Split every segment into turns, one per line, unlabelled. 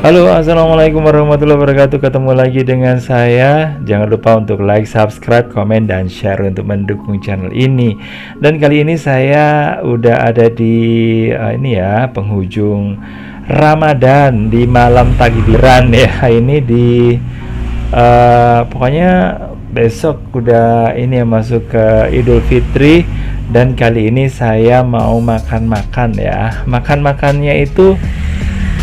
Halo, assalamualaikum warahmatullahi wabarakatuh. Ketemu lagi dengan saya. Jangan lupa untuk like, subscribe, komen, dan share untuk mendukung channel ini. Dan kali ini saya udah ada di ini ya, penghujung Ramadan di malam takbiran ya. Ini di pokoknya besok udah ini ya, masuk ke Idul Fitri. Dan kali ini saya mau makan-makan ya. Makan-makannya itu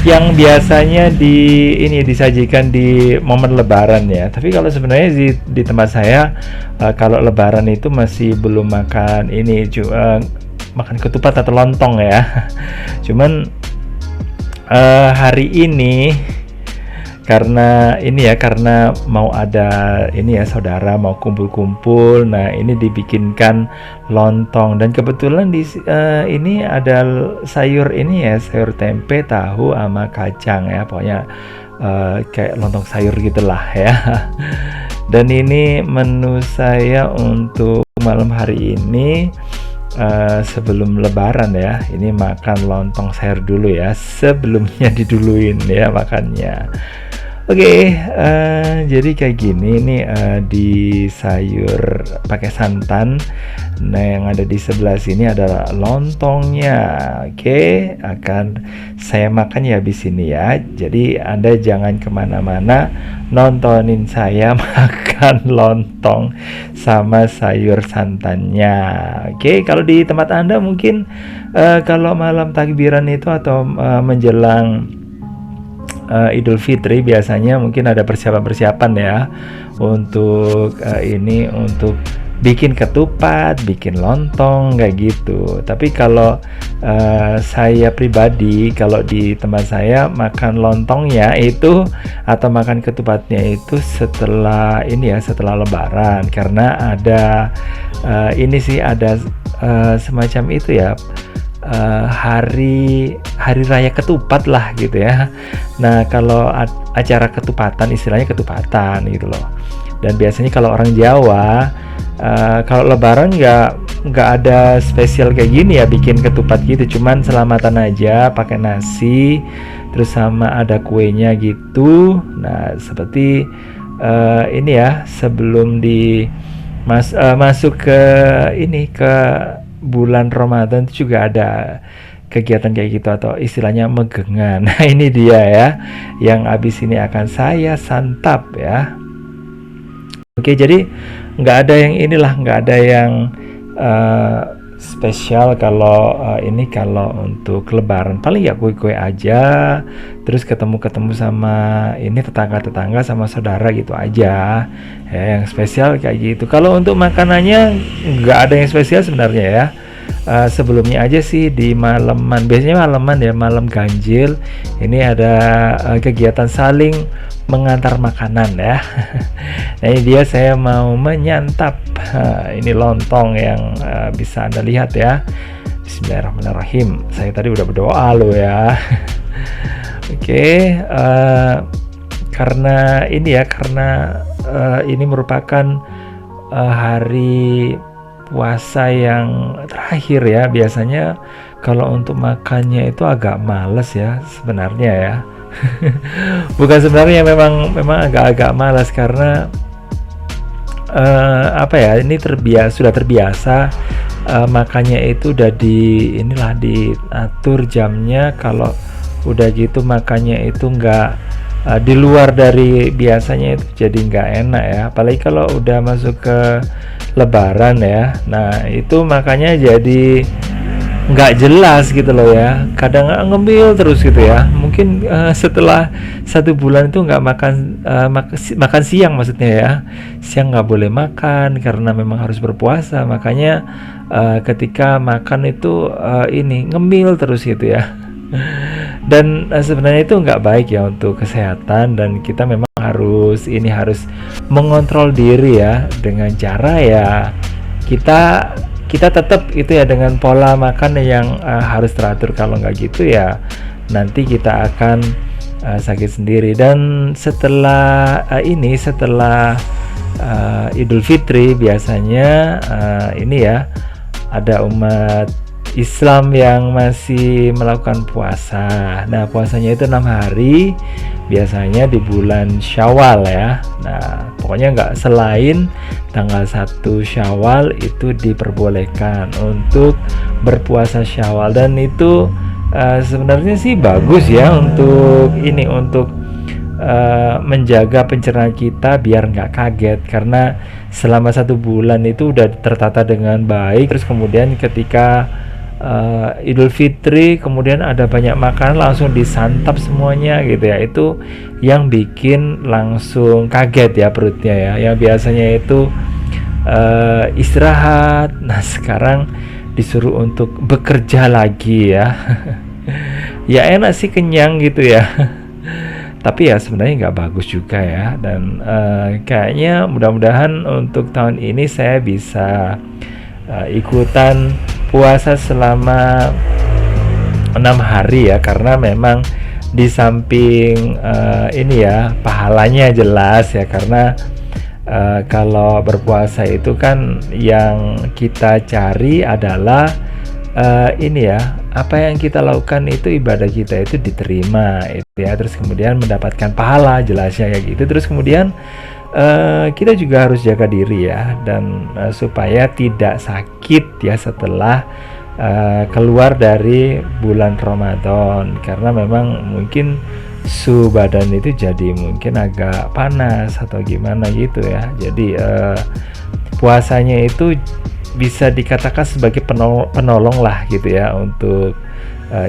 yang biasanya disajikan di momen lebaran ya. Tapi kalau sebenarnya di tempat saya kalau lebaran itu masih belum makan makan ketupat atau lontong ya. Cuman hari ini karena mau ada ini ya, saudara mau kumpul-kumpul. Nah, ini dibikinkan lontong dan kebetulan ini ada sayur ini ya, sayur tempe, tahu sama kacang ya. Pokoknya kayak lontong sayur gitulah ya. Dan ini menu saya untuk malam hari ini. Sebelum lebaran ya, ini makan lontong sayur dulu ya, sebelumnya diduluin ya makannya. Oke, jadi kayak gini nih, di sayur pakai santan. Nah, yang ada di sebelah sini adalah lontongnya. Oke, akan saya makan ya habis ini ya. Jadi Anda jangan kemana-mana, nontonin saya makan lontong sama sayur santannya. Oke, kalau di tempat Anda mungkin kalau malam takbiran itu atau menjelang Idul Fitri biasanya mungkin ada persiapan-persiapan ya untuk untuk bikin ketupat, bikin lontong kayak gitu. Tapi kalau saya pribadi, kalau di tempat saya makan lontongnya itu atau makan ketupatnya itu setelah setelah lebaran, karena ada ada semacam itu ya, hari raya ketupat lah gitu ya. Nah, kalau acara ketupatan, istilahnya ketupatan gitu loh. Dan biasanya kalau orang Jawa kalau lebaran nggak ada spesial kayak gini ya, bikin ketupat gitu, cuman selamatan aja pakai nasi terus sama ada kuenya gitu. Nah, seperti ini ya, sebelum masuk ke bulan Ramadan itu juga ada kegiatan kayak gitu atau istilahnya megengan. Nah, ini dia ya yang abis ini akan saya santap ya. Oke, jadi nggak ada yang spesial kalau kalau untuk lebaran. Paling ya kue-kue aja, terus ketemu sama tetangga-tetangga sama saudara gitu aja ya, yang spesial kayak gitu. Kalau untuk makanannya nggak ada yang spesial sebenarnya ya. Sebelumnya aja sih di biasanya malaman ya, malam ganjil ini ada kegiatan saling mengantar makanan ya. Nah, ini dia saya mau menyantap ini lontong yang bisa Anda lihat ya. Bismillahirrahmanirrahim. Saya tadi udah berdoa loh ya. Oke, karena ini merupakan hari puasa yang terakhir ya. Biasanya kalau untuk makannya itu agak males ya sebenarnya ya. Bukan sebenarnya, memang agak-agak malas karena ini sudah terbiasa makannya itu udah diatur jamnya. Kalau udah gitu makannya itu nggak di luar dari biasanya, itu jadi nggak enak ya, apalagi kalau udah masuk ke lebaran ya. Nah, itu makanya jadi nggak jelas gitu loh ya, kadang ngemil terus gitu ya. Mungkin setelah 1 bulan itu nggak makan siang, maksudnya ya, siang nggak boleh makan karena memang harus berpuasa. Makanya ketika makan itu ngemil terus gitu ya. Dan sebenarnya itu nggak baik ya untuk kesehatan, dan kita memang harus mengontrol diri ya, dengan cara ya kita tetap itu ya, dengan pola makan yang harus teratur. Kalau nggak gitu ya nanti kita akan sakit sendiri. Dan setelah Idul Fitri biasanya ada umat Islam yang masih melakukan puasa. Nah, puasanya itu 6 hari, biasanya di bulan Syawal ya. Nah, pokoknya nggak selain tanggal 1 Syawal itu diperbolehkan untuk berpuasa Syawal, dan itu sebenarnya sih bagus ya untuk ini, untuk menjaga pencernaan kita biar nggak kaget, karena selama 1 bulan itu udah tertata dengan baik, terus kemudian ketika Idul Fitri kemudian ada banyak makanan langsung disantap semuanya gitu ya, itu yang bikin langsung kaget ya perutnya ya, yang biasanya itu istirahat, nah sekarang disuruh untuk bekerja lagi ya. Ya enak sih, kenyang gitu ya. Tapi ya sebenarnya nggak bagus juga ya, dan kayaknya mudah-mudahan untuk tahun ini saya bisa ikutan puasa selama 6 hari ya, karena memang di samping ini ya pahalanya jelas ya, karena kalau berpuasa itu kan yang kita cari adalah ini ya, apa yang kita lakukan itu, ibadah kita itu diterima itu ya, terus kemudian mendapatkan pahala, jelasnya kayak gitu. Terus kemudian kita juga harus jaga diri ya, dan supaya tidak sakit ya setelah keluar dari bulan Ramadan, karena memang mungkin suhu badan itu jadi mungkin agak panas atau gimana gitu ya. Jadi puasanya itu bisa dikatakan sebagai penolong lah gitu ya, untuk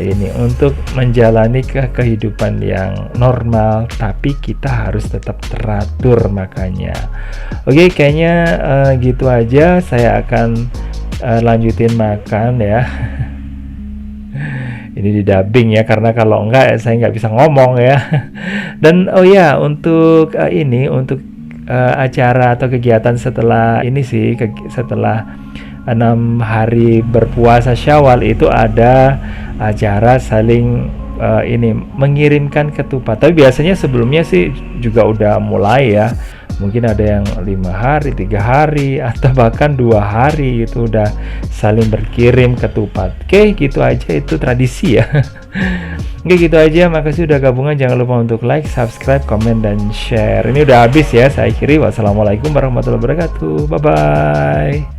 ini, untuk menjalani kehidupan yang normal, tapi kita harus tetap teratur makanya. Oke, kayaknya gitu aja, saya akan lanjutin makan ya. Ini di dubbing ya, karena kalau enggak saya nggak bisa ngomong ya. Dan oh ya, untuk ini, untuk acara atau kegiatan setelah ini sih, setelah 6 hari berpuasa Syawal itu ada acara saling ini mengirimkan ketupat. Tapi biasanya sebelumnya sih juga udah mulai ya. Mungkin ada yang 5 hari, 3 hari, atau bahkan 2 hari itu udah saling berkirim ketupat. Oke, gitu aja, itu tradisi ya. Oke, gitu aja. Makasih udah gabungan. Jangan lupa untuk like, subscribe, komen, dan share. Ini udah habis ya. Saya akhiri. Wassalamualaikum warahmatullahi wabarakatuh. Bye-bye.